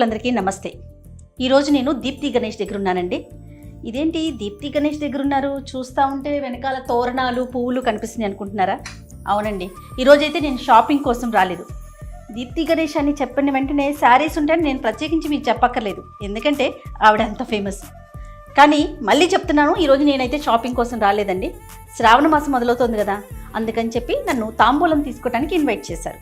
ప్రేక్షకులందరికీ నమస్తే. ఈరోజు నేను దీప్తి గణేష్ దగ్గర ఉన్నానండి. ఇదేంటి దీప్తి గణేష్ దగ్గర ఉన్నారు, చూస్తూ ఉంటే వెనకాల తోరణాలు పువ్వులు కనిపిస్తున్నాయి అనుకుంటున్నారా? అవునండి, ఈరోజైతే నేను షాపింగ్ కోసం రాలేదు. దీప్తి గణేష్ అని చెప్పిన వెంటనే శారీస్ ఉంటాయని నేను ప్రత్యేకించి మీకు చెప్పక్కర్లేదు, ఎందుకంటే ఆవిడ అంత ఫేమస్. కానీ మళ్ళీ చెప్తున్నాను, ఈరోజు నేనైతే షాపింగ్ కోసం రాలేదండి. శ్రావణ మాసం మొదలవుతోంది కదా, అందుకని చెప్పి నన్ను తాంబూలం తీసుకోవడానికి ఇన్వైట్ చేశారు.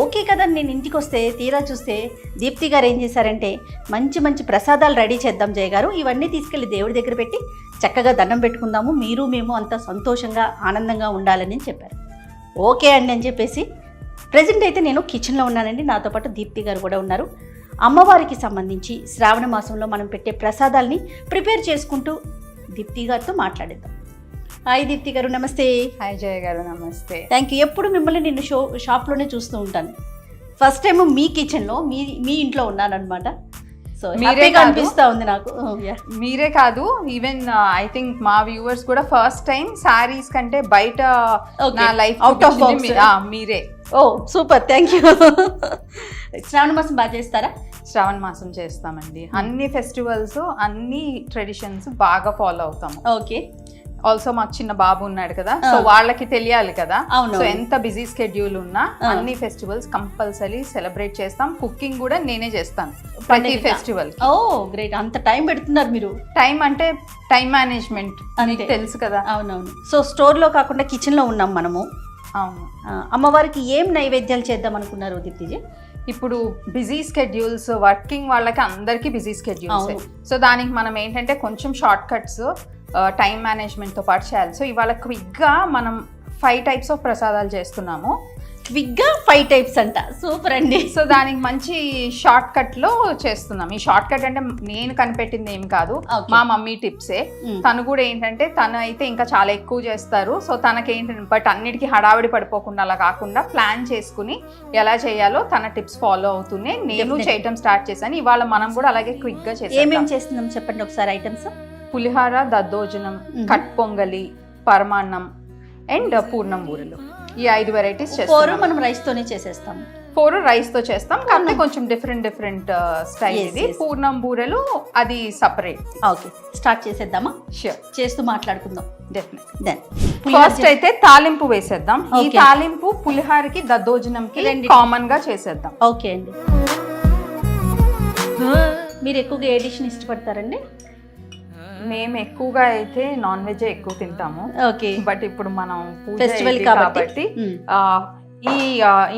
ఓకే కదా, నేను ఇంటికి వస్తే తీరా చూస్తే దీప్తి గారు ఏం చేశారంటే మంచి మంచి ప్రసాదాలు రెడీ చేద్దాం జయ గారు, ఇవన్నీ తీసుకెళ్ళి దేవుడి దగ్గర పెట్టి చక్కగా దండం పెట్టుకుందాము, మీరు మేము అంతా సంతోషంగా ఆనందంగా ఉండాలని చెప్పారు. ఓకే అండి అని చెప్పేసి ప్రజెంట్ అయితే నేను కిచెన్లో ఉన్నానండి. నాతో పాటు దీప్తి గారు కూడా ఉన్నారు. అమ్మవారికి సంబంధించి శ్రావణ మాసంలో మనం పెట్టే ప్రసాదాలని ప్రిపేర్ చేసుకుంటూ దీప్తి గారితో మాట్లాడేద్దాం. హాయ్ దీప్తి గారు, నమస్తే. హాయ్ జయ గారు, నమస్తే. Thank you. ఎప్పుడు మిమ్మల్ని నేను షాప్లోనే చూస్తూ ఉంటాను. ఫస్ట్ టైం మీ కిచెన్లో మీ ఇంట్లో ఉన్నాను అనమాట. సో మీరే కనిపిస్తూ ఉంది నాకు. మీరే కాదు, ఈవెన్ ఐ థింక్ మా వ్యూవర్స్ కూడా ఫస్ట్ టైం శారీస్ కంటే బయట నా లైఫ్ అవుట్ ఆఫ్ మీరే. ఓ సూపర్, థ్యాంక్ యూ. శ్రావణ మాసం బాగా చేస్తారా? శ్రావణ మాసం చేస్తామండి. అన్ని ఫెస్టివల్స్ అన్ని ట్రెడిషన్స్ బాగా ఫాలో అవుతాము. ఓకే. ఆల్సో మాకు చిన్న బాబు ఉన్నాడు కదా, సో వాళ్ళకి తెలియాలి కదా. సో ఎంత బిజీ స్కెడ్యూల్ ఉన్నా అన్ని ఫెస్టివల్స్ కంపల్సరీ సెలబ్రేట్ చేస్తాం. కుకింగ్ కూడా నేనే చేస్తాను ప్రతి ఫెస్టివల్. ఓ గ్రేట్, అంత టైం పెడుతున్నారు మీరు. టైం అంటే టైం మేనేజ్మెంట్ మీకు తెలుసు కదా. అవునవును. సో స్టోర్లో కాకుండా కిచెన్లో ఉన్నాం మనము. అవును. అమ్మవారికి ఏం నైవేద్యాలు చేద్దాం అనుకున్నారు దీప్తిజీ? ఇప్పుడు బిజీ స్కెడ్యూల్స్, వర్కింగ్ వాళ్ళకి అందరికీ బిజీ స్కెడ్యూల్స్. సో దానికి మనం ఏంటంటే కొంచెం షార్ట్ కట్స్, టైం మేనేజ్మెంట్తో పాటు చేయాలి. సో ఇవాళ క్విక్గా మనం 5 types ఆఫ్ ప్రసాదాలు చేస్తున్నాము. క్విక్గా 5 types అంట, సూపర్ అండి. సో దానికి మంచి షార్ట్ కట్లో చేస్తున్నాం. ఈ షార్ట్ కట్ అంటే నేను కనిపెట్టింది ఏం కాదు, మా మమ్మీ టిప్సే. తను కూడా ఏంటంటే తను అయితే ఇంకా చాలా ఎక్కువ చేస్తారు. సో తనకేంటంటే బట్ అన్నిటికీ హడావిడి పడిపోకుండా అలా కాకుండా ప్లాన్ చేసుకుని ఎలా చేయాలో తన టిప్స్ ఫాలో అవుతూనే నేను చేయటం స్టార్ట్ చేశాను. ఇవాళ మనం కూడా అలాగే క్విక్గా చేస్తాం. ఏమేమి చేస్తున్నాం చెప్పండి ఒకసారి ఐటమ్స్. పులిహార, దద్దోజనం, కట్ పొంగలి, పరమాన్నం అండ్ పూర్ణం బూరెలు. ఈ 5 varieties చేస్తాం. మనం రైస్తోనే చేసేస్తాం. 4 రైస్తో చేస్తాం, కాబట్టి కొంచెం డిఫరెంట్ స్టైల్. ఇది పూర్ణం బూరెలు, అది సపరేట్. ఓకే, స్టార్ట్ చేసేద్దామా? ష్యూర్, చేస్తూ మాట్లాడుకుందాం. డెఫినెట్. ఫస్ట్ అయితే తాలింపు వేసేద్దాం. ఈ తాలింపు పులిహారకి దద్దోజనంకి కామన్ గా చేసేద్దాం. ఓకే అండి. మీరు ఎక్కువగా ఏ డిష్ని ఇష్టపడతారండి? మేము ఎక్కువగా అయితే నాన్ వెజ్ ఎక్కువ తింటాము. ఓకే. బట్ ఇప్పుడు మనం ఫెస్టివల్ కాబట్టి ఈ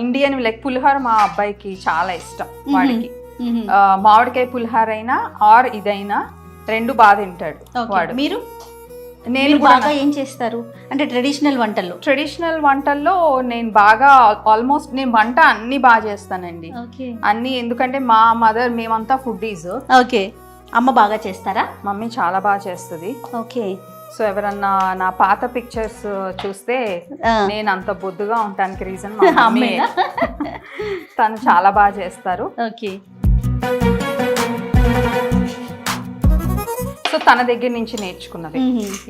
ఇండియన్ లైక్ పులిహోర మా అబ్బాయికి చాలా ఇష్టం. వాడికి మామిడికాయ పులిహోర అయినా ఆర్ ఇదైనా 2 బాగా తింటాడు వాడు. మీరు? నేను బాగా ఏం చేస్తారు అంటే ట్రెడిషనల్ వంటల్లో నేను బాగా ఆల్మోస్ట్ నేను వంట అన్ని బాగా చేస్తానండి. అన్ని, ఎందుకంటే మా మదర్ మేమంతా ఫుడ్డీస్. ఓకే. అమ్మ బాగా చేస్తారా? మమ్మీ చాలా బాగా చేస్తుంది. ఓకే. సో ఎవరన్నా నా పాత పిక్చర్స్ చూస్తే నేను అంత బొద్దుగా ఉండడానికి రీజన్ మా మమ్మీ. తను చాలా బాగా చేస్తారు. ఓకే. సో తన దగ్గర నుంచి నేర్చుకున్నది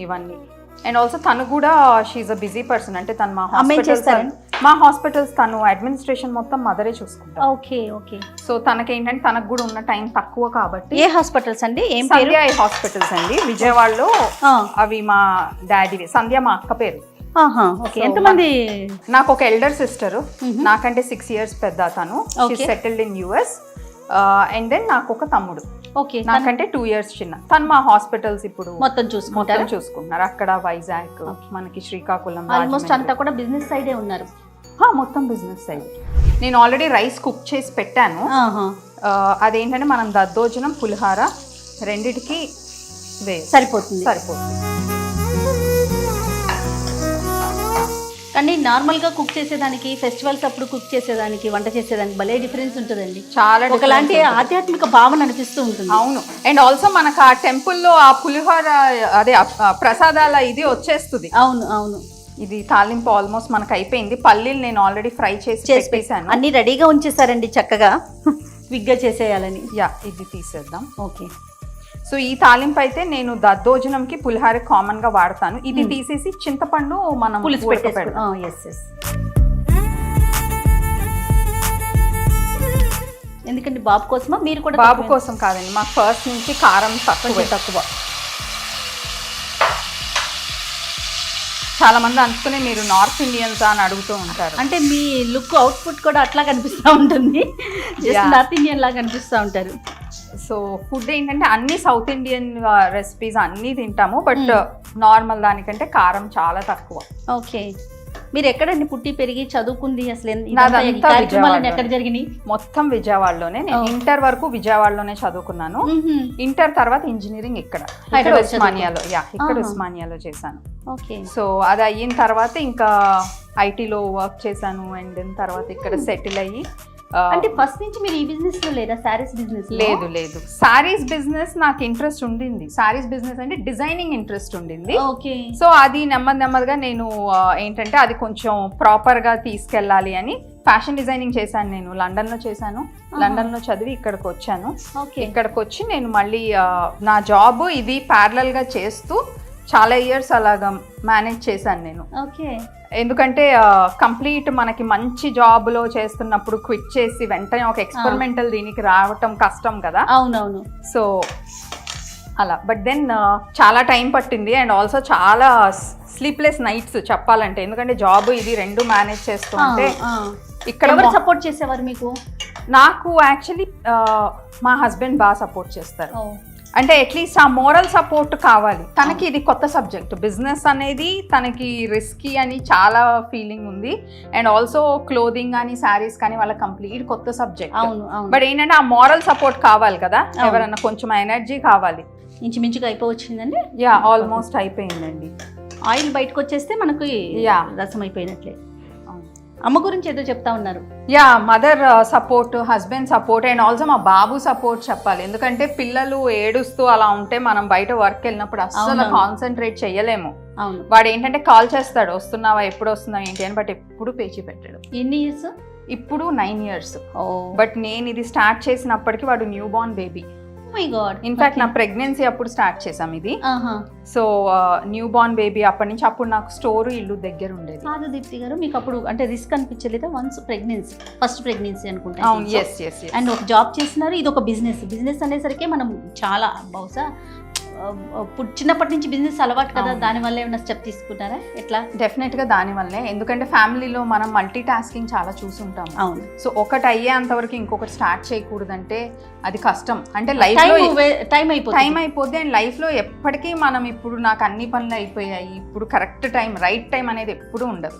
ఇవన్నీ. అండ్ ఆల్సో తను కూడా షీఈ్ అ బిజీ పర్సన్. అంటే తను మా హాస్పిటల్స్ తను అడ్మినిస్ట్రేషన్ మొత్తం మదరే చూసుకుంటారు. Okay okay. సో తనకేంటంటే తనకు కూడా ఉన్న టైం తక్కువ కాబట్టి. ఏ హాస్పిటల్స్ అండి? సంధ్య హాస్పిటల్స్ అండి, విజయవాడలో. అవి మా డాడీ. సంధ్య మా అక్క పేరు. ఎంతమంది? నాకు ఒక ఎల్డర్ సిస్టర్, నాకంటే 6 years పెద్ద. తను settled in US. And then నాకు ఒక తమ్ముడు, నాకంటే 2 years చిన్న. తను మా హాస్పిటల్స్ ఇప్పుడు మొత్తం చూసుకుంటున్నారు. అక్కడ వైజాగ్, మనకి శ్రీకాకుళం, ఆల్మోస్ట్ అంతా కూడా బిజినెస్ సైడే ఉన్నారు. మొత్తం బిజినెస్ సైడ్. నేను ఆల్రెడీ రైస్ కుక్ చేసి పెట్టాను. అదేంటంటే మనం దద్దోజనం, పులిహార రెండిటికి సరిపోతుంది. కానీ నార్మల్గా కుక్ చేసేదానికి, ఫెస్టివల్స్ అప్పుడు కుక్ చేసేదానికి, వంట చేసేదానికి భలే డిఫరెన్స్ ఉంటుందండి. చాలా ఒకలాంటి ఆధ్యాత్మిక భావన అనిపిస్తూ ఉంటుంది. అవును. అండ్ ఆల్సో మనకు ఆ టెంపుల్లో ఆ పులిహోర అదే ప్రసాదాల ఇది వచ్చేస్తుంది. అవును. ఇది తాలింపు ఆల్మోస్ట్ మనకు అయిపోయింది. పల్లీలు నేను ఆల్రెడీ ఫ్రై చేసి పెట్టేశాను. అన్ని రెడీగా ఉంచేసారండి చక్కగా, క్విక్గా చేసేయాలని. ఇది తీసేద్దాం. ఓకే. సో ఈ తాలింపు అయితే నేను దద్దోజనంకి పులిహార కామన్ గా వాడతాను. ఇది తీసేసి చింతపండు మనం పులుసు పెట్టేస్తాం. ఎందుకంటే బాబు కోసమా మీరు కూడా? బాబు కోసం కాదండి, మాకు ఫస్ట్ నుంచి కారం తక్కువ. చాలా మంది అనుకునే మీరు నార్త్ ఇండియన్స్ అని అడుగుతూ ఉంటారు. అంటే మీ లుక్ అవుట్పుట్ కూడా అట్లా కనిపిస్తూ ఉంటుంది, నార్త్ ఇండియన్ లాగా కనిపిస్తూ ఉంటారు. సో ఫుడ్ ఏంటంటే అన్ని సౌత్ ఇండియన్ రెసిపీస్ అన్నీ తింటాము, బట్ నార్మల్ దానికంటే కారం చాలా తక్కువ. ఓకే, మీరు ఎక్కడండి పుట్టి పెరిగి చదువుకుంది? అసలు ఎక్కడ జరిగినాయి? మొత్తం విజయవాడలోనే. నేను ఇంటర్ వరకు విజయవాడలోనే చదువుకున్నాను. ఇంటర్ తర్వాత ఇంజనీరింగ్ ఇక్కడ ఉస్మానియాలో చేశాను. ఓకే, సో అది అయిన తర్వాత ఇంకా ఐటీలో వర్క్ చేశాను అండ్ తర్వాత ఇక్కడ సెటిల్ అయ్యి. అంటే ఫస్ట్ నుంచి మీరు ఈ బిజినెస్ లో లేదా? శారీస్ బిజినెస్? లేదు, శారీస్ బిజినెస్ నాకు ఇంట్రెస్ట్ ఉండింది. శారీస్ బిజినెస్ అంటే డిజైనింగ్ ఇంట్రెస్ట్ ఉండింది. ఓకే, సో అది నెమ్మదిగా నేను ఏంటంటే అది కొంచెం ప్రాపర్ గా తీసుకెళ్ళాలి అని ఫ్యాషన్ డిజైనింగ్ చేశాను. నేను లండన్ లో చేశాను. లండన్ లో చదివి ఇక్కడికి వచ్చాను. ఇక్కడికి వచ్చి నేను మళ్ళీ నా జాబ్ ఇది ప్యారలల్ గా చేస్తూ చాలా ఇయర్స్ అలాగా మేనేజ్ చేశాను నేను. ఓకే, ఎందుకంటే కంప్లీట్ మనకి మంచి జాబ్లో చేస్తున్నప్పుడు క్విట్ చేసి వెంటనే ఒక ఎక్స్పెరిమెంటల్ దీనికి రావటం కష్టం కదా. అవునవును. సో అలా, బట్ దెన్ చాలా టైం పట్టింది అండ్ ఆల్సో చాలా స్లీప్లెస్ నైట్స్ చెప్పాలంటే, ఎందుకంటే జాబ్ ఇది రెండు మేనేజ్ చేస్తూ ఉంటే. ఇక్కడ ఎవరు సపోర్ట్ చేసేవారు మీకు? నాకు యాక్చువల్లీ మా హస్బెండ్ బాగా సపోర్ట్ చేస్తారు. అంటే అట్లీస్ట్ ఆ మోరల్ సపోర్ట్ కావాలి. తనకి ఇది కొత్త సబ్జెక్ట్, బిజినెస్ అనేది తనకి రిస్కీ అని చాలా ఫీలింగ్ ఉంది. అండ్ ఆల్సో క్లోదింగ్ కానీ శారీస్ కానీ వాళ్ళ కంప్లీట్ కొత్త సబ్జెక్ట్. బట్ ఏంటంటే ఆ మోరల్ సపోర్ట్ కావాలి కదా, ఎవరన్నా కొంచెం ఎనర్జీ కావాలి. ఇంచుమించుగా అయిపోవచ్చిందండి. ఆల్మోస్ట్ అయిపోయిందండి. ఆయిల్ బయటకు వచ్చేస్తే మనకి రసం అయిపోయినట్లే. అమ్మ గురించి ఏదో చెప్తా ఉన్నారు. Mother support, husband support and also మా బాబు సపోర్ట్ చెప్పాలి. ఎందుకంటే పిల్లలు ఏడుస్తూ అలా ఉంటే మనం బయట వర్క్ వెళ్ళినప్పుడు అస్సలు కాన్సన్ట్రేట్ చెయ్యలేము. వాడు ఏంటంటే కాల్ చేస్తాడు, వస్తున్నావా, ఎప్పుడు వస్తున్నావు ఏంటి అని, బట్ ఎప్పుడు పేచి పెట్టాడు. ఎన్ని ఇయర్స్? ఇప్పుడు 9 years. బట్ నేను ఇది స్టార్ట్ చేసినప్పటికీ వాడు న్యూ బార్న్ బేబీ. ఇన్ఫాక్ట్ నా ప్రెగ్నెన్సీ అప్పుడు స్టార్ట్ చేసాం ఇది. సో న్యూ బార్న్ బేబీ అప్పటి నుంచి. అప్పుడు నాకు స్టోర్ ఇల్లు దగ్గర ఉండేది. కాదు దీప్తి గారు, మీకు అప్పుడు అంటే రిస్క్ అనిపించలేదా? వన్స్ ప్రెగ్నెన్సీ, ఫస్ట్ ప్రెగ్నెన్సీ అనుకుంటా. అండ్ ఒక జాబ్ చేస్తున్నారు, ఇది ఒక బిజినెస్ అనేసరికి మనం చాలా బహుశా చిన్నప్పటి నుంచి బిజినెస్ అలవాటు కదా, దానివల్ల ఏమైనా స్టెప్ తీసుకుంటారా? ఎట్లా? డెఫినెట్ గా దానివల్లే. ఎందుకంటే ఫ్యామిలీలో మనం మల్టీ టాస్కింగ్ చాలా చూసుంటాం. అవును. సో ఒకటి అయ్యేంత వరకు ఇంకొకటి స్టార్ట్ చేయకూడదంటే అది కష్టం. అంటే లైఫ్ లో టైం అయిపోద్ది అండ్ లైఫ్ లో ఎప్పటికీ మనం ఇప్పుడు నాకు అన్ని పనులు అయిపోయాయి, ఇప్పుడు కరెక్ట్ టైం, రైట్ టైం అనేది ఎప్పుడు ఉండదు.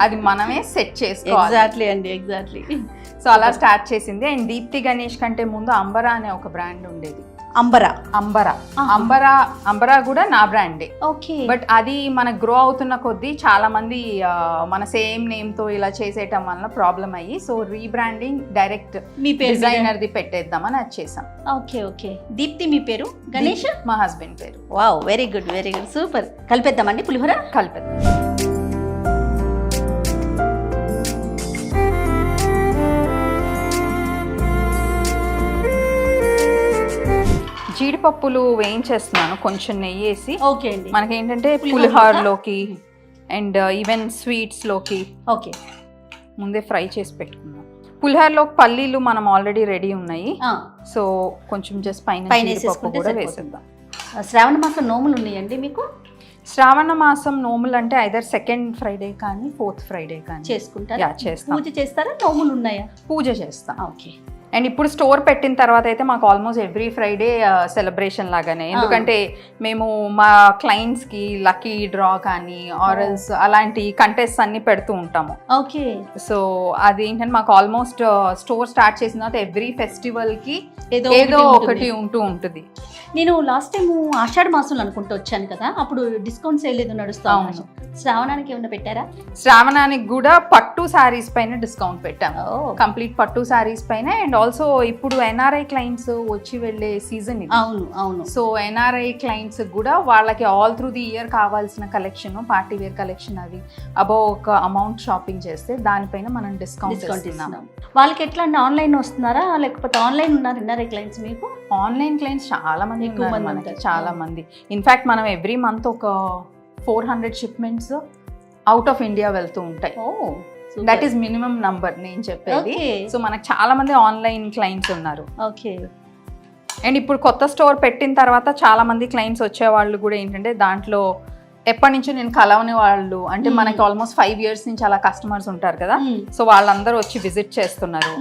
అది మనమే సెట్ చేసుకోవాలి. ఎగ్జాక్ట్లీ. సో అలా స్టార్ట్ చేసింది. అండ్ దీప్తి గణేష్ కంటే ముందు అంబరా అనే ఒక బ్రాండ్ ఉండేది. అంబరా కూడా నా బ్రాండే. ఓకే. బట్ అది మన గ్రో అవుతున్న కొద్దీ చాలా మంది మన సేమ్ నేమ్ తో ఇలా చేసేయటం వల్ల ప్రాబ్లం అయ్యి, సో రీబ్రాండింగ్ డైరెక్ట్ మీ డిజైనర్ ది పెట్టేద్దామని అది చేసాం. ఓకే. దీప్తి మీ పేరు, గణేష్ మా హస్బెండ్ పేరు. Wow, very good, super. కలిపేద్దామండి పులిహోర. కలిపేద్దాం. జీడిపప్పులు వేయించేస్తున్నాను కొంచెం నెయ్యి వేసి. ఓకే అండి. మనకేంటంటే పులిహోరలోకి అండ్ ఈవెన్ స్వీట్స్లోకి ఓకే ముందే ఫ్రై చేసి పెట్టుకున్నాం. పులిహోరలోకి పల్లీలు మనం ఆల్రెడీ రెడీ ఉన్నాయి. సో కొంచెం జస్ట్ పైన జీడిపప్పు కూడా వేసేద్దాం. శ్రావణ మాసం నోములు ఉన్నాయండి మీకు? శ్రావణ మాసం నోములు అంటే ఐదర్ 2nd Friday కానీ 4th Friday కానీ చేసుకుంటారా? చేస్తాం. పూజ చేస్తారా? నోములు ఉన్నాయా? పూజ చేస్తాం. ఓకే. అండ్ ఇప్పుడు స్టోర్ పెట్టిన తర్వాత అయితే మాకు ఆల్మోస్ట్ ఎవ్రీ ఫ్రైడే సెలబ్రేషన్ లాగానే. ఎందుకంటే మేము మా క్లయింట్స్కి లక్కీ డ్రా కానీ ఆరల్స్ అలాంటి కంటెస్ట్ అన్ని పెడుతూ ఉంటాము. ఓకే. సో అది ఏంటంటే మాకు ఆల్మోస్ట్ స్టోర్ స్టార్ట్ చేసిన తర్వాత ఎవ్రీ ఫెస్టివల్కి ఏదో ఒకటి ఉంటూ ఉంటుంది. నేను లాస్ట్ టైం ఆషాఢ మాసంలో అనుకుంటూ వచ్చాను కదా, అప్పుడు డిస్కౌంట్ సేల్ ఏదో నడుస్తాం. శ్రావణానికి ఏమైనా పెట్టారా? శ్రావణానికి కూడా పట్టు శారీస్ పైన డిస్కౌంట్ పెట్టాము. కంప్లీట్ పట్టు శారీస్ పైన. అండ్ ఆల్సో ఇప్పుడు ఎన్ఆర్ఐ క్లయింట్స్ వచ్చి వెళ్ళే సీజన్ ఇది. అవును. సో ఎన్ఆర్ఐ క్లయింట్స్ కూడా వాళ్ళకి ఆల్ త్రూ ది ఇయర్ కావాల్సిన కలెక్షన్, పార్టీ వేర్ కలెక్షన్ అవి అబౌవ్ ఒక అమౌంట్ షాపింగ్ చేస్తే దానిపైన మనం డిస్కౌంట్ ఇస్తున్నాం. వాళ్ళకి ఎట్లా అండి, ఆన్లైన్ వస్తున్నారా లేకపోతే ఆన్లైన్ ఉన్నారు ఎన్ఆర్ఐ క్లయింట్స్ మీకు? ఆన్లైన్ క్లయింట్స్ చాలా మంది ఉన్నారు మనకి, చాలా మంది. ఇన్ఫాక్ట్ మనం ఎవ్రీ మంత్ ఒక 400 షిప్మెంట్స్ అవుట్ ఆఫ్ ఇండియా వెళ్తూ ఉంటాయి. దట్ ఈస్ మినిమం నంబర్ నేను చెప్పేది. Okay. సో మనకు చాలా మంది ఆన్లైన్ క్లయింట్స్ ఉన్నారు. ఓకే. అండ్ ఇప్పుడు కొత్త స్టోర్ పెట్టిన తర్వాత చాలా మంది క్లయింట్స్ వచ్చేవాళ్ళు కూడా ఏంటంటే దాంట్లో ఎప్పటి నుంచో నేను కలవని వాళ్ళు అంటే మనకి ఆల్మోస్ట్ 5 years నుంచి అలా కస్టమర్స్ ఉంటారు కదా, సో వాళ్ళందరూ వచ్చి విజిట్ చేస్తున్నారు.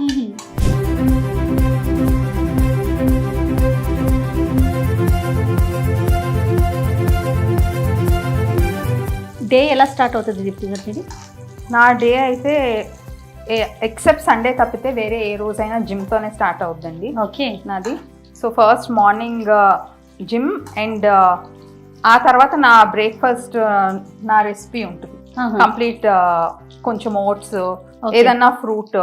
డే ఎలా స్టార్ట్ అవుతుంది దీప్తి గారు మీది? నా డే అయితే ఎక్సెప్ట్ సండే తప్పితే వేరే ఏ రోజైనా జిమ్తోనే స్టార్ట్ అవుతుందండి ఓకే. నాది. So first morning gym and ఆ తర్వాత నా బ్రేక్ఫాస్ట్ నా రెసిపీ ఉంటుంది కంప్లీట్. కొంచెం ఓట్స్, ఏదన్నా ఫ్రూట్,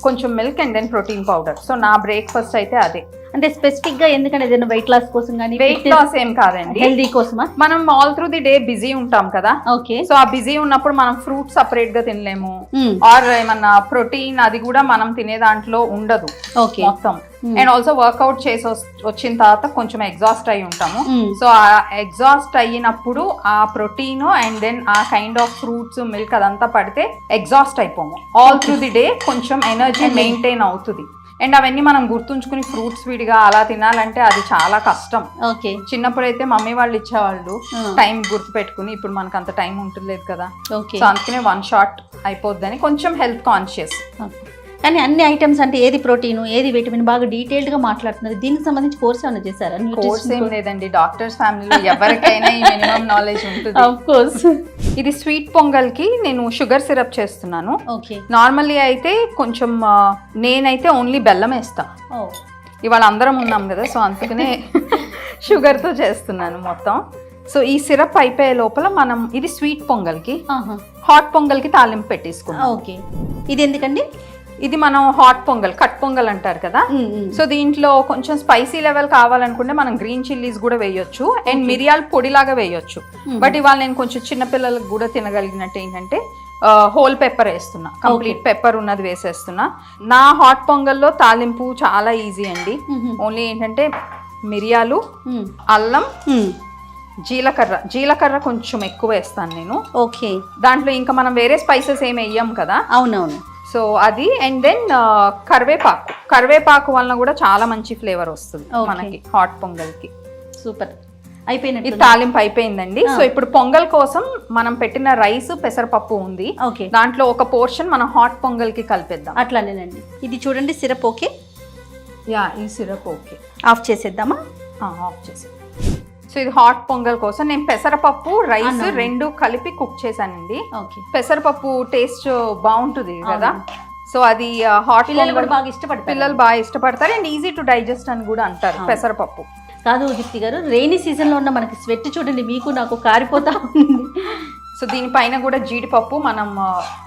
కొంచెం milk and then protein powder. So నా బ్రేక్ఫాస్ట్ అయితే అదే. అంటే స్పెసిఫిక్ గా ఎందుకంటే ఏదైనా వెయిట్ లాస్ కోసం కానీ వెయిట్ లాస్ ఏం కాదండి, హెల్దీ కోసమా? మనం all through the day busy ఉంటాం కదా, ఓకే. సో ఆ బిజీ ఉన్నప్పుడు మనం ఫ్రూట్ సపరేట్ గా తినలేము, ఆర్ ఏమన్నా ప్రోటీన్ అది కూడా మనం తినే దాంట్లో ఉండదు మొత్తం. అండ్ ఆల్సో వర్కౌట్ చేసి వచ్చిన తర్వాత కొంచెం ఎగ్జాస్ట్ అయి ఉంటాము. సో ఆ ఎగ్జాస్ట్ అయినప్పుడు ఆ ప్రోటీన్ అండ్ దెన్ ఆ కైండ్ ఆఫ్ ఫ్రూట్స్ మిల్క్ అదంతా పడితే ఎగ్జాస్ట్ అయిపోము. ఆల్ త్రూ ది డే కొంచెం ఎనర్జీ మెయింటైన్ అవుతుంది. అండ్ అవన్నీ మనం గుర్తుంచుకుని ఫ్రూట్స్ విడిగా అలా తినాలంటే అది చాలా కష్టం. ఓకే. చిన్నప్పుడు అయితే మమ్మీ వాళ్ళు ఇచ్చేవాళ్ళు టైం గుర్తు పెట్టుకుని, ఇప్పుడు మనకు అంత టైం ఉంటలేదు కదా, ఓకే. సో అందుకనే 1 shot అయిపోద్దని కొంచెం హెల్త్ కాన్షియస్. కానీ అన్ని ఐటమ్స్ అంటే ఏది ప్రోటీన్ ఏది విటమిన్ బాగా డీటెయిల్డ్ గా మాట్లాడుతున్నారు. దీనికి సంబంధించి కోర్స్ ఏమైనా చేశారా? కోర్స్ ఏం లేదండి, డాక్టర్స్ ఫ్యామిలీలో ఎవరికైనా ఈ మినిమం నాలెడ్జ్ ఉంటుంది. Of course. ఇది స్వీట్ పొంగల్ కి నేను షుగర్ సిరప్ చేస్తున్నాను. ఓకే. నార్మల్లీ అయితే కొంచెం నేనైతే ఓన్లీ బెల్లం వేస్తా. ఇవాళ అందరం ఉన్నాం కదా, సో అందుకనే షుగర్ తో చేస్తున్నాను మొత్తం. సో ఈ సిరప్ అయిపోయే లోపల మనం ఇది స్వీట్ పొంగల్ కి, హాట్ పొంగల్ కి తాలింపు పెట్టేసుకున్నాం. ఓకే. ఇది ఎందుకండి? ఇది మనం హాట్ పొంగల్, కట్ పొంగల్ అంటారు కదా, సో దీంట్లో కొంచెం స్పైసీ లెవెల్ కావాలనుకుంటే మనం గ్రీన్ చిల్లీస్ కూడా వేయొచ్చు అండ్ మిరియాల పొడిలాగా వేయొచ్చు. బట్ ఇవాళ నేను కొంచెం చిన్నపిల్లలకు కూడా తినగలిగినట్టు ఏంటంటే హోల్ పెప్పర్ వేస్తున్నా, కంప్లీట్ పెప్పర్ ఉన్నది వేసేస్తున్నా. నా హాట్ పొంగల్లో తాలింపు చాలా ఈజీ అండి. ఓన్లీ ఏంటంటే మిరియాలు, అల్లం, జీలకర్ర కొంచెం ఎక్కువ వేస్తాను నేను. ఓకే. దాంట్లో ఇంకా మనం వేరే స్పైసెస్ ఏమి వేయం కదా. అవునవును. సో అది అండ్ దెన్ కరివేపాకు వలన కూడా చాలా మంచి ఫ్లేవర్ వస్తుంది మనకి హాట్ పొంగల్ కి. సూపర్. అయిపోయినట్టు ఇది తాలింపు అయిపోయిందండి. సో ఇప్పుడు పొంగల్ కోసం మనం పెట్టిన రైస్ పెసరపప్పు ఉంది, దాంట్లో ఒక పోర్షన్ మనం హాట్ పొంగల్ కి కలిపేద్దాం. అట్లానేనండి. ఇది చూడండి సిరప్ ఓకే. ఈ సిరప్ ఓకే. ఆఫ్ చేసేద్దామా? ఆఫ్ చేసేద్దాం. సో ఇది హాట్ పొంగల్ కోసం నేను పెసరపప్పు రైస్ రెండు కలిపి కుక్ చేశానండి. పెసరపప్పు టేస్ట్ బాగుంటుంది కదా, సో అది హాట్ పిల్లలు బాగా ఇష్టపడతారు అండ్ ఈజీ టు డైజెస్ట్ అని కూడా అంటారు పెసరపప్పు. కాదు దీప్తి గారు, రెయినీ సీజన్ లో ఉన్న మనకి స్వెట్ చూడండి, మీకు నాకు కారిపోతా ఉంది. సో దీనిపైన కూడా జీడిపప్పు మనం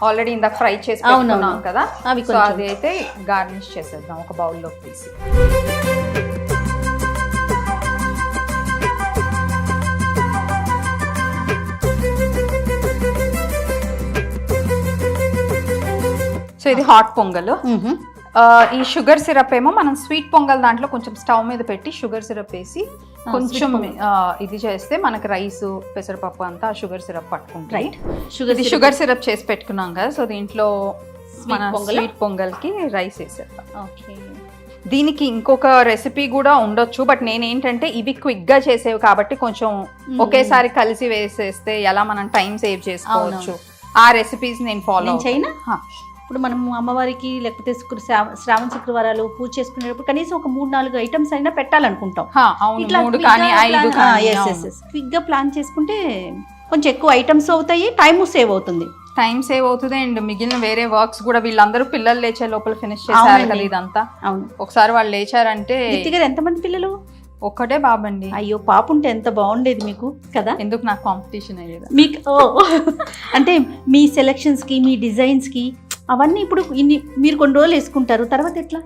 ఆల్రెడీ ఇందాక ఫ్రై చేసి పెట్టుకున్నాం కదా, సో అది అయితే గార్నిష్ చేసేద్దాం ఒక బౌల్లోకి తీసి. సో ఇది హాట్ పొంగల్. ఈ షుగర్ సిరప్ ఏమో మనం స్వీట్ పొంగల్ దాంట్లో కొంచెం స్టవ్ మీద పెట్టి షుగర్ సిరప్ వేసి కొంచెం ఇది చేస్తే మనకి రైస్ పెసరపప్పు అంతా షుగర్ సిరప్ పట్టుకుంటాయి. షుగర్ సిరప్ చేసి పెట్టుకున్నాం కదా, సో దీంట్లో మన స్వీట్ పొంగల్ కి రైస్ వేసేద్దాం. దీనికి ఇంకొక రెసిపీ కూడా ఉండొచ్చు, బట్ నేనేంటంటే ఇవి క్విక్ గా చేసేవి కాబట్టి కొంచెం ఒకేసారి కలిసి వేసేస్తే ఎలా మనం టైం సేవ్ చేసుకోవచ్చు, ఆ రెసిపీస్ నేను ఫాలో చేయనా. ఇప్పుడు మనం అమ్మవారికి లేకపోతే శ్రావణ శుక్రవారాలు పూజ చేసుకునేటప్పుడు కనీసం ఒక 3-4 ఐటమ్స్ అయినా పెట్టాలనుకుంటాం. క్విక్ గా ప్లాన్ చేసుకుంటే కొంచెం ఎక్కువ ఐటమ్స్ అవుతాయి, టైం సేవ్ అవుతుంది. అండ్ మిగిలిన వేరే వర్క్స్ కూడా వీళ్ళందరూ పిల్లలు లేచే లోపల ఫినిష్ చేశారు కదా ఇదంతా. అవును, ఒకసారి వాళ్ళు లేచారంటే. ఎంతమంది పిల్లలు? ఒక్కటే బాబండి. అయ్యో, పాప ఉంటే ఎంత బాగుండేది మీకు కదా. ఎందుకు నాకు కాంపిటీషన్ అయ్యేది మీకు? అంటే మీ సెలెక్షన్స్ కి, మీ డిజైన్స్ కి అవన్నీ ఇప్పుడు మీరు కొన్ని రోజులు వేసుకుంటారు, తర్వాత ఎట్లా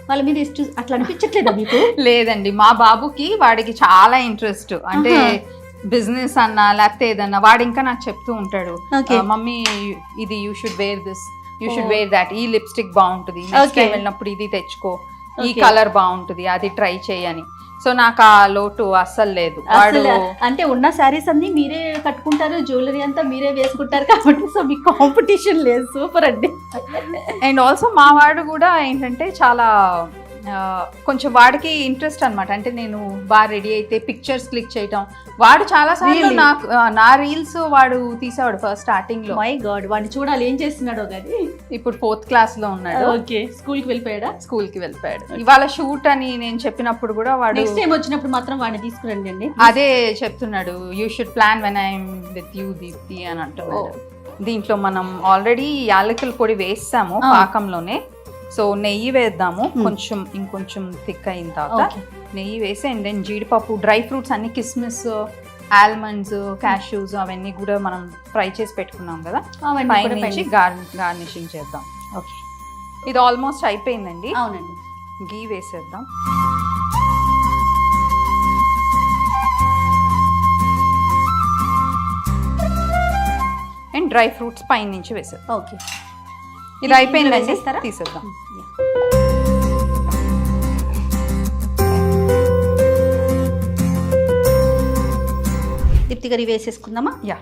వాళ్ళ మీద అట్లా అనిపించట్లేదా మీకు? లేదండి, మా బాబుకి వాడికి చాలా ఇంట్రెస్ట్. అంటే బిజినెస్ అన్నా లేకపోతే ఏదన్నా వాడు ఇంకా నాకు చెప్తూ ఉంటాడు, మమ్మీ ఇది you should wear this, you should wear that, ఈ లిప్స్టిక్ బాగుంటుంది, నెక్స్ట్ టైం వెళ్ళినప్పుడు ఇది తెచ్చుకో, ఈ కలర్ బాగుంటుంది, అది ట్రై చేయని. సో సో నాకు ఆ లోటు అస్సలు లేదు. వాడు అసలు అంటే ఉన్న శారీస్ అన్ని మీరే కట్టుకుంటారు, జ్యువెలరీ అంతా మీరే వేసుకుంటారు కాబట్టి సో మీకు కాంపిటీషన్ లేదు. సూపర్ అండి. అండ్ ఆల్సో మా వాడు కూడా ఏంటంటే చాలా కొంచెం వాడికి ఇంట్రెస్ట్ అనమాట. అంటే నేను బాగా రెడీ అయితే పిక్చర్స్ క్లిక్ చేయటం. వాడు చాలా సార్లు నాకు నా రీల్స్ వాడు తీసేవాడు ఫస్ట్ స్టార్టింగ్ లో. మై గాడ్, వాడిని చూడాలి ఏం చేస్తున్నాడో కానీ. ఇప్పుడు 4th క్లాస్ లో ఉన్నాడు. ఓకే, స్కూల్ కి వెళ్ళిపోయాడా? స్కూల్ కి వెళ్ళిపోయాడు. ఇవాళ షూట్ అని నేను చెప్పినప్పుడు కూడా వాడు నెక్స్ట్ టైం వచ్చినప్పుడు మాత్రం వాడిని తీసుకురండి అండి. అదే చెప్తున్నాడు, you should plan when I'm with you Deepthi అని అంటున్నాడు. దీంట్లో మనం ఆల్రెడీ యాలకుల పొడి వేసాము పాకంలోనే. సో నెయ్యి వేద్దాము, కొంచెం ఇంకొంచెం థిక్ అయిన తర్వాత నెయ్యి వేసి అండ్ దెన్ జీడిపప్పు, డ్రై ఫ్రూట్స్ అన్ని, కిస్మిస్, ఆల్మండ్స్, క్యాష్యూస్ అవన్నీ కూడా మనం ఫ్రై చేసి పెట్టుకున్నాం కదా, పైనుంచి గార్నిషింగ్ చేద్దాం. ఓకే, ఇది ఆల్మోస్ట్ అయిపోయిందండి. అవునండి. గీ వేసేద్దాం. అండ్ డ్రై ఫ్రూట్స్ పైనుంచి వేసేద్దాం. ఓకే, ఇది అయిపోయిందండి, తీసేద్దాం. దీప్తి గారు వేసేసుకుందామా? యా,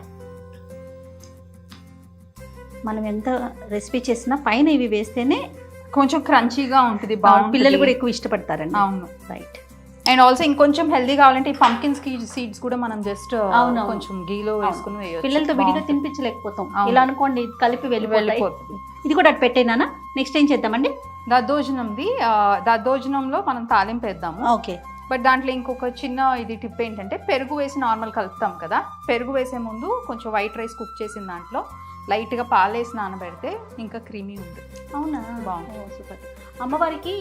మనం ఎంత రెసిపీ చేసినా పైన ఇవి వేస్తేనే కొంచెం క్రంచీగా ఉంటుంది, పిల్లలు కూడా ఎక్కువ ఇష్టపడతారండి. అవును, రైట్. అండ్ ఆల్సో ఇంకొంచెం హెల్దీ కావాలంటే ఈ పంకిన్ సీడ్స్ కూడా మనం జస్ట్ కొంచెం గీలో వేసుకుని వేయొచ్చు. పిల్లలతో విడిగా తినిపించలేకపోతాం. ఇలా అనుకోండి, కలిపి వెళ్ళిపోతుంది. ఇది కూడా అటు పెట్టేనా? నెక్స్ట్ ఏం చేద్దామండి? దద్దోజనంలో మనం తాలింపు వేద్దాము. ఓకే, బట్ దాంట్లో ఇంకొక చిన్న ఇది టిప్ ఏంటంటే, పెరుగు వేసి నార్మల్ కలుపుతాం కదా, పెరుగు వేసే ముందు కొంచెం వైట్ రైస్ కుక్ చేసిన దాంట్లో లైట్గా పాలేసి నానబెడితే ఇంకా క్రీమీ ఉంటుంది. అవునా? బాగుంది. సూపర్. అమ్మవారికి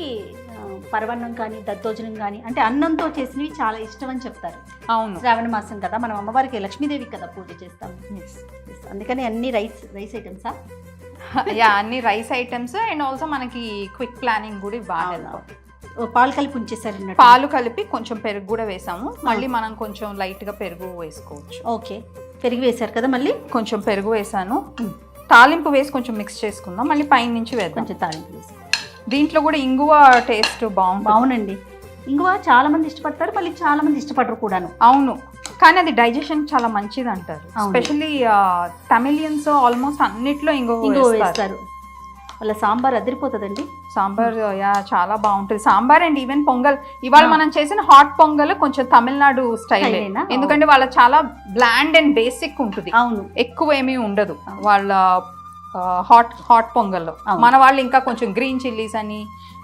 పరవన్నం కానీ దద్దోజనం కానీ అంటే అన్నంతో చేసినవి చాలా ఇష్టం అని చెప్తారు. అవును, శ్రావణ మాసం కదా, మనం అమ్మవారికి లక్ష్మీదేవికి కదా పూజ చేస్తాం. అందుకని అన్ని రైస్ ఐటమ్సా? యా, అన్ని రైస్ ఐటమ్స్. అండ్ ఆల్సో మనకి క్విక్ ప్లానింగ్ కూడా బాగా. పాలు కలిపి ఉంచేసారు. పాలు కలిపి కొంచెం పెరుగు కూడా వేసాము. మళ్ళీ మనం కొంచెం లైట్గా పెరుగు వేసుకోవచ్చు. ఓకే, పెరుగు వేసారు కదా, మళ్ళీ కొంచెం పెరుగు వేసాను. తాలింపు వేసి కొంచెం మిక్స్ చేసుకుందాం. మళ్ళీ పైన నుంచి వేద్దాం. కొంచెం తాలింపు వేసి దీంట్లో కూడా ఇంగువ టేస్ట్ బాగుంటుంది. అవునండి, ఇంగువ చాలా మంది ఇష్టపడతారు, మళ్ళీ చాలా మంది ఇష్టపడరు కూడాను. అవును, కానీ అది డైజెషన్ చాలా మంచిది అంటారు. ఎస్పెషల్లీ తమిళియన్స్ ఆల్మోస్ట్ అన్నిట్లో ఇంగువ వేస్తారు. వాళ్ళ సాంబార్ అదిరిపోతుందండి. సాంబార్ చాలా బాగుంటుంది. Sambar and even pongal. ఇవాళ మనం చేసిన హాట్ పొంగల్ కొంచెం తమిళనాడు స్టైల్, ఎందుకంటే వాళ్ళ చాలా బ్లాండ్ అండ్ బేసిక్ ఉంటుంది. అవును, ఎక్కువ ఏమీ ఉండదు వాళ్ళ హాట్ పొంగల్లో. మన వాళ్ళు ఇంకా కొంచెం గ్రీన్ చిల్లీస్ అని,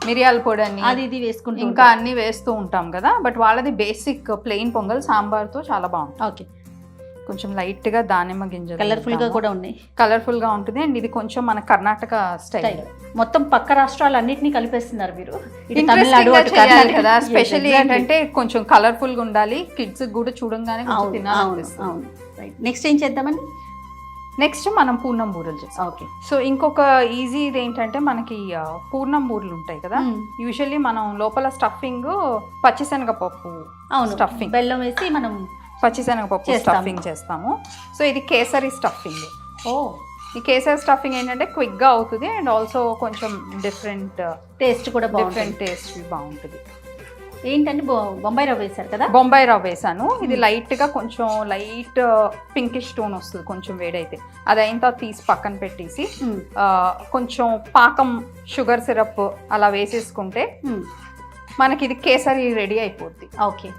మిరియాల పొడి అని, అది ఇది వేసుకుంటూ ఇంకా అన్ని వేస్తూ ఉంటాం కదా. బట్ వాళ్ళది బేసిక్ ప్లెయిన్ పొంగల్ సాంబార్తో చాలా బాగుంటుంది. ఓకే, కొంచెం లైట్ గా దానిమ్మ గింజలు, కలర్ఫుల్ గా కూడా ఉన్నాయి. కలర్ఫుల్ గా ఉంటుంది. అండ్ ఇది కొంచెం మన కర్ణాటక స్టైల్. మొత్తం పక్క రాష్ట్రాలన్నిటినీ కలిపేస్తున్నారు మీరు. కదా, స్పెషల్లీ ఏంటంటే కొంచెం కలర్ఫుల్ గా ఉండాలి, కిడ్స్ కూడా చూడంగానే తినాలనిపిస్తుంది. నెక్స్ట్ ఏం చేద్దామని? నెక్స్ట్ మనం పూర్ణం బూరెలు చేస్తాం. ఓకే, సో ఇంకొక ఈజీ ఇది ఏంటంటే, మనకి పూర్ణం బూరెలు ఉంటాయి కదా, యూజువల్లీ మనం లోపల స్టఫింగ్ పచ్చిశనగపప్పు స్టఫింగ్, బెల్లం వేసి మనం పచ్చిశనగపప్పు స్టఫింగ్ చేస్తాము. సో ఇది కేసరి స్టఫింగ్. ఈ కేసరి స్టఫింగ్ ఏంటంటే క్విక్గా అవుతుంది. అండ్ ఆల్సో కొంచెం డిఫరెంట్ టేస్ట్ కూడా బాగుంటుంది. ఏంటంటే బొంబాయి రవ్వ వేసారు కదా? బొంబాయి రవ్వ వేసాను. ఇది లైట్గా కొంచెం లైట్ పింకిష్ టోన్ వస్తుంది కొంచెం వేడైతే. అది అయిన తర్వాత తీసి పక్కన పెట్టేసి కొంచెం పాకం, షుగర్ సిరప్ అలా వేసేసుకుంటే మనకి ఇది కేసరి రెడీ అయిపోద్ది. ఓకే,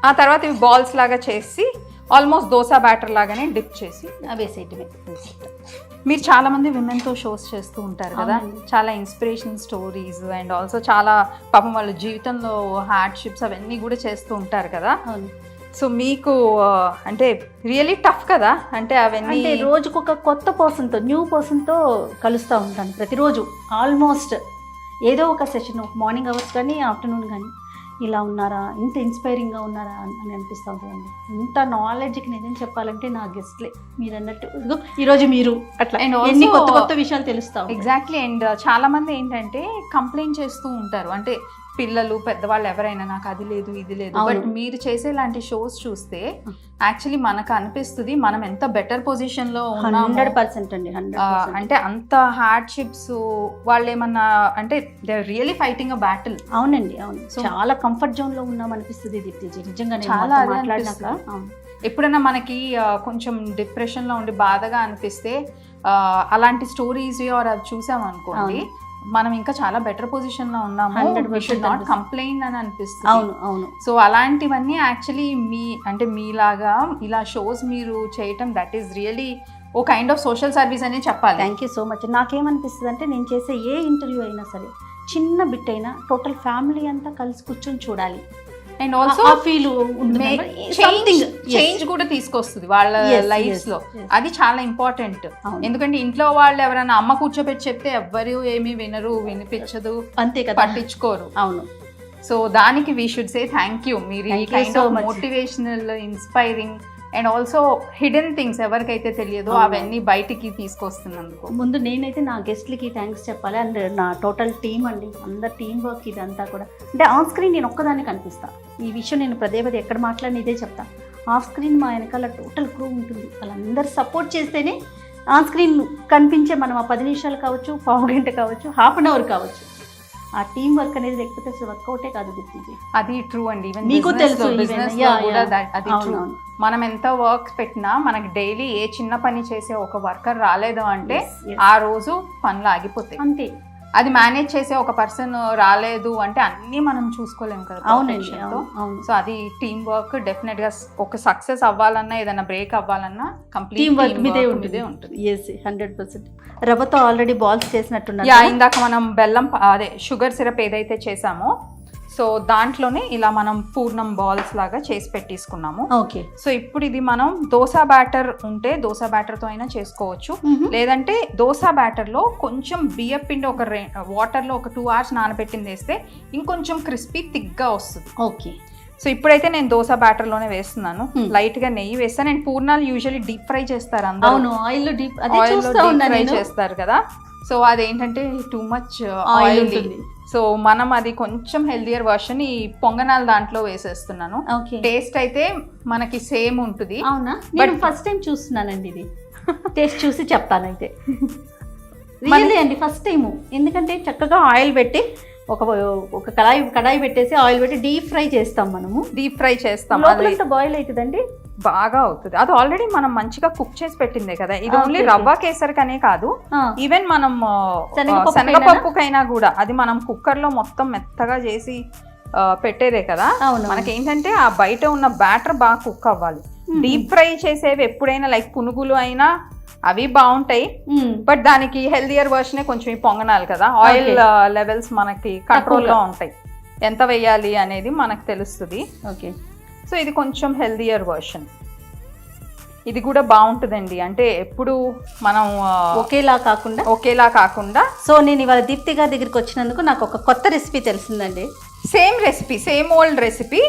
ఆ తర్వాత ఇవి బాల్స్ లాగా చేసి ఆల్మోస్ట్ దోసా బ్యాటర్ లాగానే డిప్ చేసి వేసేయటమే. మీరు చాలా మంది విమెన్తో షోస్ చేస్తూ ఉంటారు కదా, చాలా ఇన్స్పిరేషన్ స్టోరీస్ అండ్ ఆల్సో చాలా పాపం వాళ్ళ జీవితంలో హార్డ్షిప్స్ అవన్నీ కూడా చేస్తూ ఉంటారు కదా. సో మీకు అంటే రియలీ టఫ్ కదా, అంటే అవన్నీ రోజుకు ఒక కొత్త పర్సన్తో, న్యూ పర్సన్తో కలుస్తూ ఉంటాను ప్రతిరోజు. ఆల్మోస్ట్ ఏదో ఒక సెషన్, మార్నింగ్ అవర్స్ కానీ ఆఫ్టర్నూన్ కానీ, ఇలా ఉన్నారా, ఇంత ఇన్స్పైరింగ్గా ఉన్నారా అని అనిపిస్తూ ఉంటుందండి. ఇంత నాలెడ్జ్కి నిజం చెప్పాలంటే నా గెస్ట్లే మీరు అన్నట్టు. ఈరోజు మీరు అట్లా ఎన్ని కొత్త కొత్త విషయాలు తెలుస్తాం. ఎగ్జాక్ట్లీ. అండ్ చాలా మంది ఏంటంటే కంప్లైంట్ చేస్తూ ఉంటారు, అంటే పిల్లలు పెద్దవాళ్ళు ఎవరైనా నాకు అది లేదు ఇది లేదు, బట్ మీరు చేసే లాంటి షోస్ చూస్తే యాక్చువల్లీ మనకు అనిపిస్తుంది మనం ఎంత బెటర్ పొజిషన్ లో ఉన్నాము. 100% అండి, 100%. అంటే అంత హార్డ్షిప్స్ వాళ్ళు ఏమన్నా అంటే they are really fighting a battle. అవునండి, అవును. చాలా కంఫర్ట్ జోన్ లో ఉన్నాం అనిపిస్తుంది దీప్తిజీ, నిజంగా చాలా మాట్లాడినాక. ఎప్పుడైనా మనకి కొంచెం డిప్రెషన్ లో ఉండి బాధగా అనిపిస్తే అలాంటి స్టోరీస్ ఆర్ అవి చూసాం అనుకోండి, మనం ఇంకా చాలా బెటర్ పొజిషన్ లో ఉన్నాము, నాట్ కంప్లైంట్ అని అనిపిస్తుంది. అవును, అవును. సో అలాంటివన్నీ యాక్చువల్లీ మీలాగా ఇలా షోస్ మీరు చేయటం, that is really a kind of social service అనే చెప్పాలి. Thank you so much. నాకేమనిపిస్తుంది అంటే నేను చేసే ఏ ఇంటర్వ్యూ అయినా సరే, చిన్న బిట్ అయినా టోటల్ ఫ్యామిలీ అంతా కలిసి కూర్చొని చూడాలి. అండ్ ఆల్సో ఫీల్ చేంజ్ కూడా తీసుకొస్తుంది వాళ్ళ లైఫ్స్ లో. అది చాలా ఇంపార్టెంట్. ఎందుకంటే ఇంట్లో వాళ్ళు ఎవరైనా అమ్మ కూర్చోబెట్టి చెప్తే ఎవ్వరు ఏమీ వినరు, వినిపించదు, అంతే కదా, పట్టించుకోరు. అవును. సో దానికి we should say thank you. మీరు ఈ kind of motivational, inspiring and also hidden things ఎవరికైతే తెలియదో అవన్నీ బయటికి తీసుకొస్తున్నందుకు ముందు నేనైతే నా గెస్ట్లకి థ్యాంక్స్ చెప్పాలి. అండ్ నా టోటల్ టీమ్ అండి, అందరు టీం వర్క్ ఇదంతా కూడా. అంటే ఆన్ స్క్రీన్ నేను ఒక్కదాన్ని కనిపిస్తాను. ఈ విషయం నేను పదే ఎక్కడ మాట్లాడిన ఇదే చెప్తా. ఆఫ్ స్క్రీన్ మా వెనకాల టోటల్ క్రూ ఉంటుంది. వాళ్ళందరూ సపోర్ట్ చేస్తేనే ఆన్ స్క్రీన్ కనిపించే మనం ఆ 10 నిమిషాలు కావచ్చు, పావు గంట కావచ్చు, హాఫ్ అన్ అవర్ కావచ్చు, ఆ టీం వర్క్ అనేది లేకపోతే అసలు వర్కౌటే కాదు దీప్తిజీ. అది ట్రూ అండి. మీకు తెలుసు, అది ట్రూ. మనం ఎంత వర్క్ పెట్టినా మనకి డైలీ ఏ చిన్న పని చేసే ఒక వర్కర్ రాలేదు అంటే ఆ రోజు పనులు ఆగిపోతాయి. అంతే. అది మేనేజ్ చేసే ఒక పర్సన్ రాలేదు అంటే అన్ని మనం చూసుకోలేము కదా. అవునండి. సో అది టీమ్ వర్క్ డెఫినెట్ గా. ఒక సక్సెస్ అవ్వాలన్నా, ఏదైనా బ్రేక్ అవ్వాలన్నా కంప్లీట్ టీమ్ వర్క్ మీదే ఉంటుంది. 100%. రవ్వతో ఆల్రెడీ బాల్స్ చేసినట్టున్నారు. ఇందాక మనం బెల్లం అదే షుగర్ సిరప్ ఏదైతే చేసామో, సో దాంట్లోనే ఇలా మనం పూర్ణం బాల్స్ లాగా చేసి పెట్టేసుకున్నాము. ఓకే. సో ఇప్పుడు ఇది మనం దోశ బ్యాటర్ ఉంటే దోశ బ్యాటర్తో అయినా చేసుకోవచ్చు, లేదంటే దోశ బ్యాటర్లో కొంచెం బియ్యం పిండి ఒక వాటర్లో ఒక 2 hours నానబెట్టింది వేస్తే ఇంకొంచెం క్రిస్పీ థిక్గా వస్తుంది. ఓకే. సో ఇప్పుడైతే నేను దోశ బ్యాటర్లోనే వేస్తున్నాను. లైట్గా నెయ్యి వేస్తాను. అండ్ పూర్ణాలు యూజువల్లీ డీప్ ఫ్రై చేస్తారు అందరూ. అవును, ఆయిల్లో డీప్ ఫ్రై చేస్తారు కదా. సో అదేంటంటే టూ మచ్ ఆయిల్. సో మనం అది కొంచెం హెల్దియర్ వర్షన్ ఈ పొంగనాల దాంట్లో వేసేస్తున్నాను. టేస్ట్ అయితే మనకి సేమ్ ఉంటుంది. అవునా? నేను ఫస్ట్ టైం చూస్తున్నానండి ఇది. టేస్ట్ చూసి చెప్తాను అయితే. రియల్లీ అండి, ఫస్ట్ టైము. ఎందుకంటే చక్కగా ఆయిల్ పెట్టి ఒక కడాయి పెట్టేసి ఆయిల్ పెట్టి డీప్ ఫ్రై చేస్తాం. మనము డీప్ ఫ్రై చేస్తాం. బాయిల్ అవుతుందండి, బాగా అవుతుంది. అది ఆల్రెడీ మనం మంచిగా కుక్ చేసి పెట్టిందే కదా. ఇది ఓన్లీ రవ్వ కేసరికనే కాదు, ఈవెన్ మనం శనగపప్పుకైనా కూడా అది మనం కుక్కర్ లో మొత్తం మెత్తగా చేసి పెట్టేదే కదా. మనకి ఏంటంటే ఆ బయట ఉన్న బ్యాటర్ బాగా కుక్ అవ్వాలి. డీప్ ఫ్రై చేసేవి ఎప్పుడైనా లైక్ పునుగులు అయినా అవి బాగుంటాయి, బట్ దానికి హెల్దియర్ వర్షనే కొంచెం పొంగనాలి కదా. ఆయిల్ లెవెల్స్ మనకి కంట్రోల్లో ఉంటాయి, ఎంత వేయాలి అనేది మనకు తెలుస్తుంది. ఓకే. సో ఇది కొంచెం హెల్దియర్ వర్షన్. ఇది కూడా బాగుంటుందండి. అంటే ఎప్పుడు మనం ఒకేలా కాకుండా. సో నేను ఇవాళ దీప్తి గారి దగ్గరికి వచ్చినందుకు నాకు ఒక కొత్త రెసిపీ తెలిసిందండి. Same recipe, same old recipe,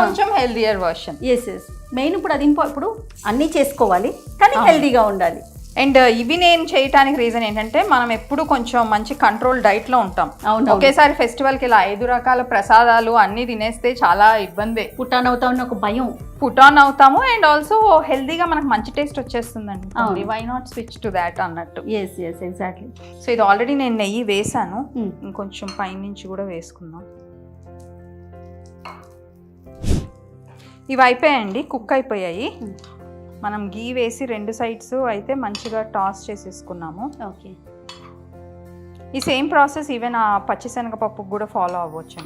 కొంచెం హెల్దియర్ వర్షన్. ఎస్. మెయిన్ ఇప్పుడు అది ఇప్పుడు అన్నీ చేసుకోవాలి కానీ హెల్దీగా ఉండాలి. అండ్ ఇవి నేను చేయటానికి రీజన్ ఏంటంటే మనం ఎప్పుడు కొంచెం మంచి కంట్రోల్ డైట్ లో ఉంటాం. ఒకేసారి ఫెస్టివల్ కి ఇలా 5 రకాల ప్రసాదాలు అన్ని తినేస్తే చాలా ఇబ్బంది. పుటాన్ అవుతామని ఒక భయం. పుటాన్ అవుతాము అండ్ ఆల్సో హెల్దీగా మనకు మంచి టేస్ట్ వచ్చేస్తుందండి. Why not switch to that అన్నట్టు. Yes exactly. సో ఇది ఆల్రెడీ నేను నెయ్యి వేసాను, ఇంకొంచెం పైనుంచి కూడా వేసుకుందాం. ఇవి అయిపోయాయండి, కుక్ అయిపోయాయి. మనం గీ వేసి 2 sides అయితే మంచిగా టాస్ చేసేసుకున్నాము. ఓకే. ఈ సేమ్ ప్రాసెస్ ఈవెన్ ఆ పచ్చిశనగపప్పుకు కూడా ఫాలో అవ్వచ్చు.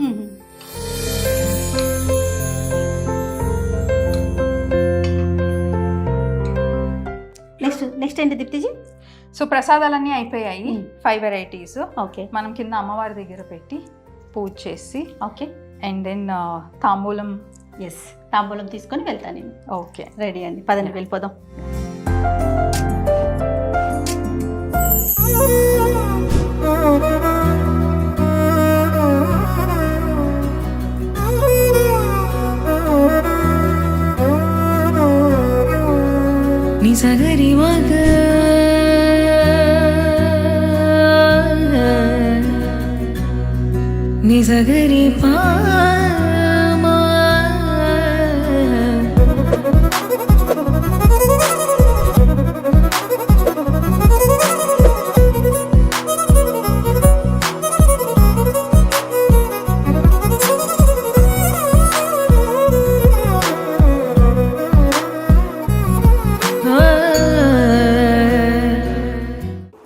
నెక్స్ట్ ఏంటి దీప్తిజీ? సో ప్రసాదాలన్నీ అయిపోయాయి, 5 varieties. ఓకే. మనం కింద అమ్మవారి దగ్గర పెట్టి పూజ చేసి, ఓకే, అండ్ దెన్ తాంబూలం. ఎస్, తాంబూలం తీసుకొని వెళ్తాను నేను. ఓకే, రెడీ అండి, పదండి వెళ్ళిపోదాం. నిజగరి మగ నిజగరి పామా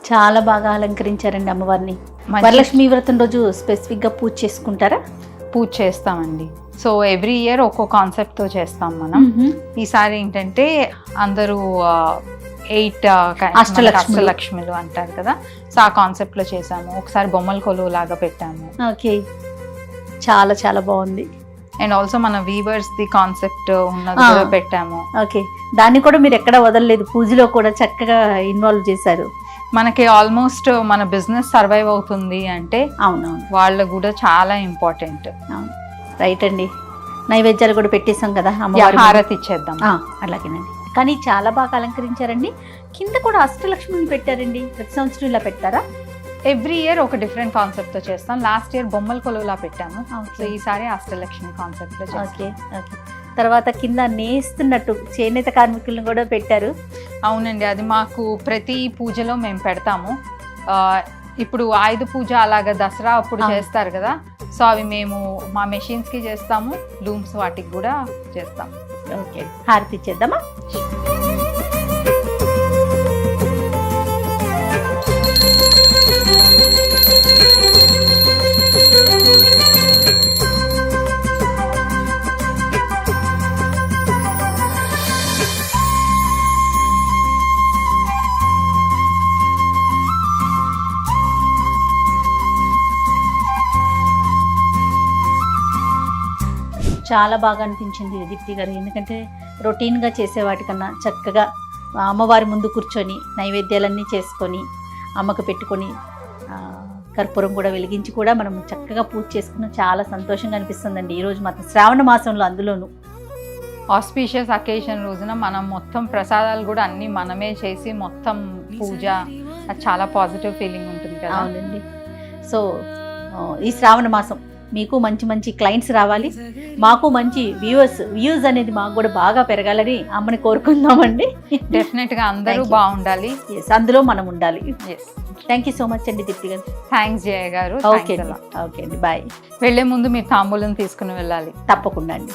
చాలా బాగా అలంకరించారండి అమ్మవారిని. మంచి- వరలక్ష్మి వ్రతం రోజు స్పెసిఫిక్గా పూజ చేసుకుంటారా? పూజ చేస్తామండి. సో ఎవ్రీ ఇయర్ ఒక్కో కాన్సెప్ట్తో చేస్తాం మనం. ఈసారి ఏంటంటే అందరూ 8 అష్టలక్ష్మిలు అంటారు కదా, సో ఆ కాన్సెప్ట్లో చేసాము. ఒకసారి బొమ్మల కొలువు లాగా పెట్టాము. ఓకే, చాలా చాలా బాగుంది. అండ్ ఆల్సో మన వీవర్స్ ది కాన్సెప్ట్ ఉన్నది కూడా పెట్టాము. ఓకే, దాన్ని కూడా మీరు ఎక్కడ వదలలేదు, పూజలో కూడా చక్కగా ఇన్వాల్వ్ చేశారు. మనకి ఆల్మోస్ట్ మన బిజినెస్ సర్వైవ్ అవుతుంది అంటే అవునవును, వాళ్ళు కూడా చాలా ఇంపార్టెంట్. అవును, రైట్ అండి. నైవేద్యాలు కూడా పెట్టేసాం కదా అమ్మవారి ముందు. హారతి ఇచ్చేద్దాం. అలాగేనండి. కానీ చాలా బాగా అలంకరించారండి. కింద కూడా అష్టలక్ష్మిని పెట్టారండి. ప్రతి సంవత్సరం ఇలా పెడతారా? ఎవ్రీ ఇయర్ ఒక డిఫరెంట్ కాన్సెప్ట్ తో చేస్తాం. లాస్ట్ ఇయర్ బొమ్మల కొలువులా పెట్టాము. Okay. సో ఈసారి అష్టలక్ష్మి కాన్సెప్ట్ లో చేస్తాం. Okay okay. తర్వాత కింద నేస్తున్నట్టు చేనేత కార్మికులను కూడా పెట్టారు. అవునండి, అది మాకు ప్రతి పూజలో మేము పెడతాము. ఇప్పుడు ఆయుధ పూజ అలాగా దసరా అప్పుడు చేస్తారు కదా, సో అవి మేము మా మెషిన్స్ కి చేస్తాము, లూమ్స్ వాటికి కూడా చేస్తాం. ఓకే, హారతి ఇచ్చేద్దామా? చాలా బాగా అనిపించింది దీప్తి గారు. ఎందుకంటే రొటీన్గా చేసే వాటికన్నా చక్కగా అమ్మవారి ముందు కూర్చొని నైవేద్యాలన్నీ చేసుకొని అమ్మకు పెట్టుకొని కర్పూరం కూడా వెలిగించి కూడా మనం చక్కగా పూజ చేసుకున్నాం. చాలా సంతోషంగా అనిపిస్తుందండి ఈరోజు మాత్రం, శ్రావణ మాసంలో అందులోనూ. ఆస్పీషియస్ అకేషన్ రోజున మనం మొత్తం ప్రసాదాలు కూడా అన్ని మనమే చేసి మొత్తం పూజ, అది చాలా పాజిటివ్ ఫీలింగ్ ఉంటుంది కదా. అవునండి. సో ఈ శ్రావణ మాసం మీకు మంచి మంచి క్లయింట్స్ రావాలి, మాకు మంచి వ్యూస్ అనేది మాకు కూడా బాగా పెరగాలని అమ్మని కోరుకుందామండి. డెఫినెట్ గా అందరూ బాగుండాలి. ఎస్, అందులో మనం ఉండాలి. Yes, thank you so much అండి దీప్తి గారు. థ్యాంక్స్ జయ గారు. ఓకే అండి, బాయ్. వెళ్లే ముందు మీరు తాంబూలం తీసుకుని వెళ్ళాలి తప్పకుండా అండి.